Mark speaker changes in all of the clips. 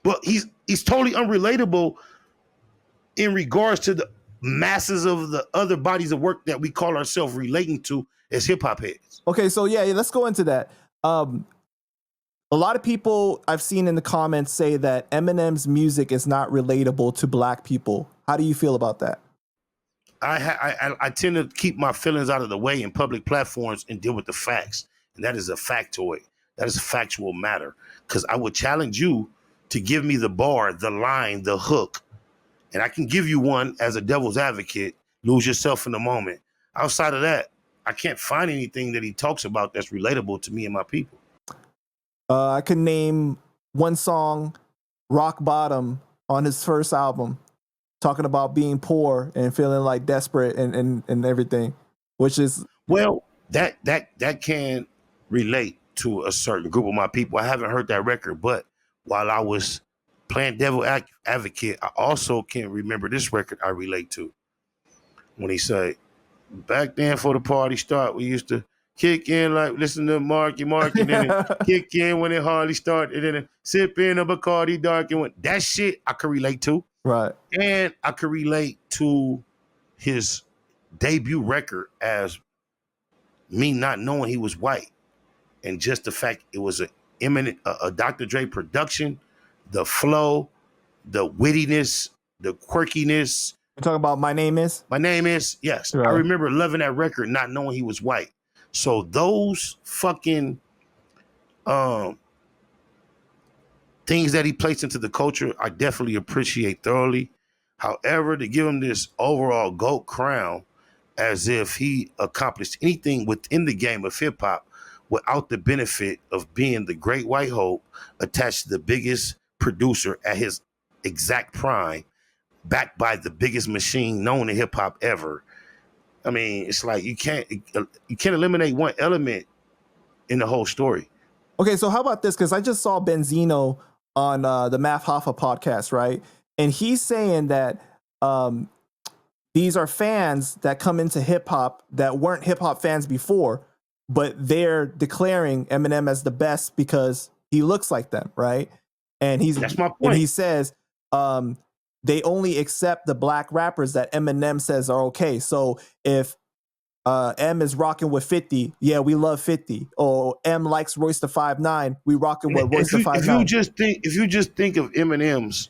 Speaker 1: But he's totally unrelatable in regards to the masses of the other bodies of work that we call ourselves relating to as hip hop heads.
Speaker 2: Okay, so yeah, let's go into that. A lot of people I've seen in the comments say that Eminem's music is not relatable to black people. How do you feel about that?
Speaker 1: I tend to keep my feelings out of the way in public platforms and deal with the facts. And that is a factoid. That is a factual matter. Because I would challenge you to give me the bar, the line, the hook. And I can give you one as a devil's advocate, lose yourself in the moment. Outside of that, I can't find anything that he talks about that's relatable to me and my people.
Speaker 2: I could name one song, Rock Bottom, on his first album, talking about being poor and feeling like desperate and everything, which is...
Speaker 1: Well, that can relate to a certain group of my people. I haven't heard that record, but while I was playing devil advocate, I also can remember this record I relate to. When he said, back then for the party start, we used to kick in like listen to Marky Mark, and then kick in when it hardly started, and then sip in a Bacardi dark, and when that shit I could relate to.
Speaker 2: Right.
Speaker 1: And I could relate to his debut record as me not knowing he was white, and just the fact it was a Dr. Dre production, the flow, the wittiness, the quirkiness.
Speaker 2: You're talking about My Name Is?
Speaker 1: My Name Is, yes. Right. I remember loving that record, not knowing he was white. So those fucking things that he placed into the culture, I definitely appreciate thoroughly. However, to give him this overall GOAT crown as if he accomplished anything within the game of hip hop without the benefit of being the great white hope attached to the biggest producer at his exact prime, backed by the biggest machine known in hip hop ever. I mean, it's like you can't eliminate one element in the whole story.
Speaker 2: Okay, so how about this? Because I just saw Benzino on the Math Hoffa podcast, right? And he's saying that these are fans that come into hip hop that weren't hip hop fans before, but they're declaring Eminem as the best because he looks like them, right? And
Speaker 1: that's my point.
Speaker 2: And he says they only accept the black rappers that Eminem says are okay. So if M is rocking with 50, yeah, we love 50. Or M likes Royce the 5'9", we rocking with Royce the 5'9".
Speaker 1: If you just think of Eminem's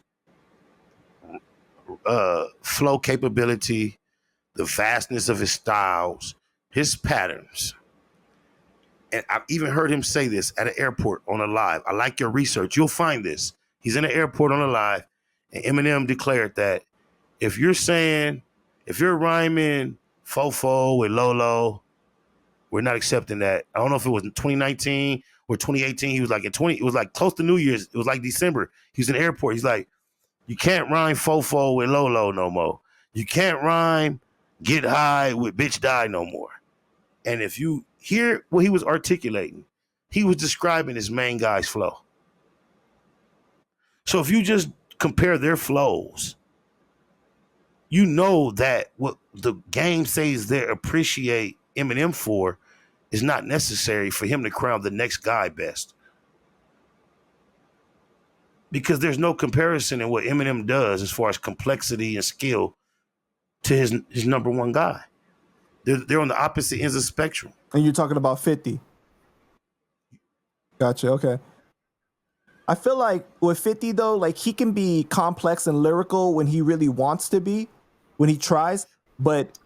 Speaker 1: flow capability, the vastness of his styles, his patterns, and I've even heard him say this at an airport on a live. I like your research. You'll find this. He's in an airport on a live, and Eminem declared that if you're rhyming Fofo with Lolo, we're not accepting that. I don't know if it was in 2019 or 2018. He was like it was like close to New Year's. It was like December. He was in the airport. He's like, you can't rhyme Fofo with Lolo no more. You can't rhyme Get High with Bitch Die no more. And if you hear what he was articulating, he was describing his main guy's flow. So if you just compare their flows, you know that what the game says they appreciate Eminem for is not necessary for him to crown the next guy best. Because there's no comparison in what Eminem does as far as complexity and skill to his number one guy. They're on the opposite ends of the spectrum.
Speaker 2: And you're talking about 50. Gotcha, okay. I feel like with 50 though, like he can be complex and lyrical when he really wants to be, when he tries, but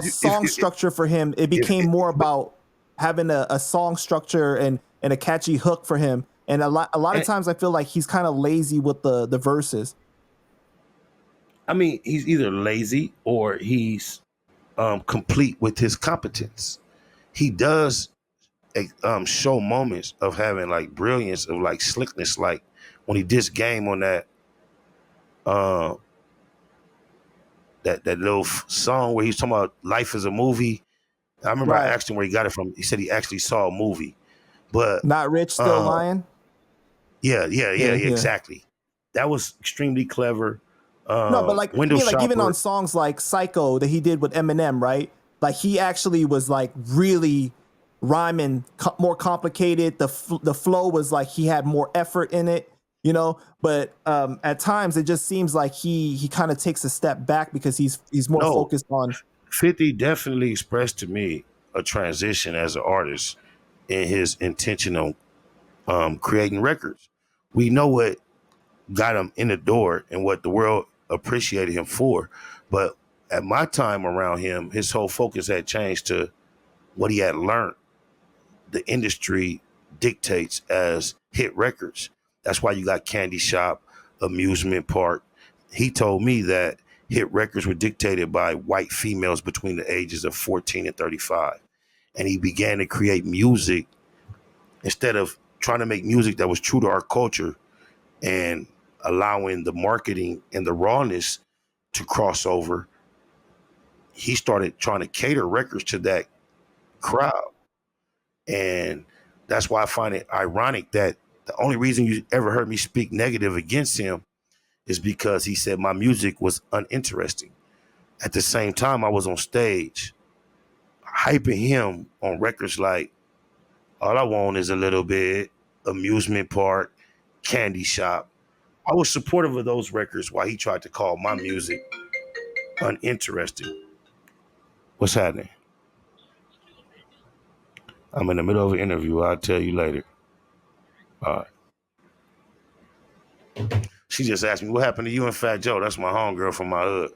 Speaker 2: song structure for him. It became more about having a song structure and a catchy hook for him. And a lot of times I feel like he's kind of lazy with the verses.
Speaker 1: I mean, he's either lazy or he's complete with his competence. He does show moments of having like brilliance, of like slickness, like when he dissed Game on that little song where he's talking about life as a movie. I remember I asked him where he got it from. He said he actually saw a movie, but
Speaker 2: Not Rich, Still Lying.
Speaker 1: Yeah, exactly. That was extremely clever.
Speaker 2: No, but like, like even on songs like Psycho that he did with Eminem, right? Like he actually was like really rhyming more complicated. The flow was like he had more effort in it, you know. But at times it just seems like he kind of takes a step back because he's more
Speaker 1: No,
Speaker 2: focused on.
Speaker 1: 50 definitely expressed to me a transition as an artist in his intention on creating records. We know what got him in the door and what the world appreciated him for. But at my time around him, his whole focus had changed to what he had learned the industry dictates as hit records. That's why you got Candy Shop, Amusement Park. He told me that hit records were dictated by white females between the ages of 14 and 35. And he began to create music instead of trying to make music that was true to our culture and allowing the marketing and the rawness to cross over. He started trying to cater records to that crowd. And that's why I find it ironic that the only reason you ever heard me speak negative against him is because he said my music was uninteresting. At the same time, I was on stage hyping him on records like All I Want Is a Little Bit, Amusement Park, Candy Shop. I was supportive of those records while he tried to call my music uninteresting. What's happening? I'm in the middle of an interview. I'll tell you later. All right. She just asked me, what happened to you and Fat Joe? That's my homegirl from my hood.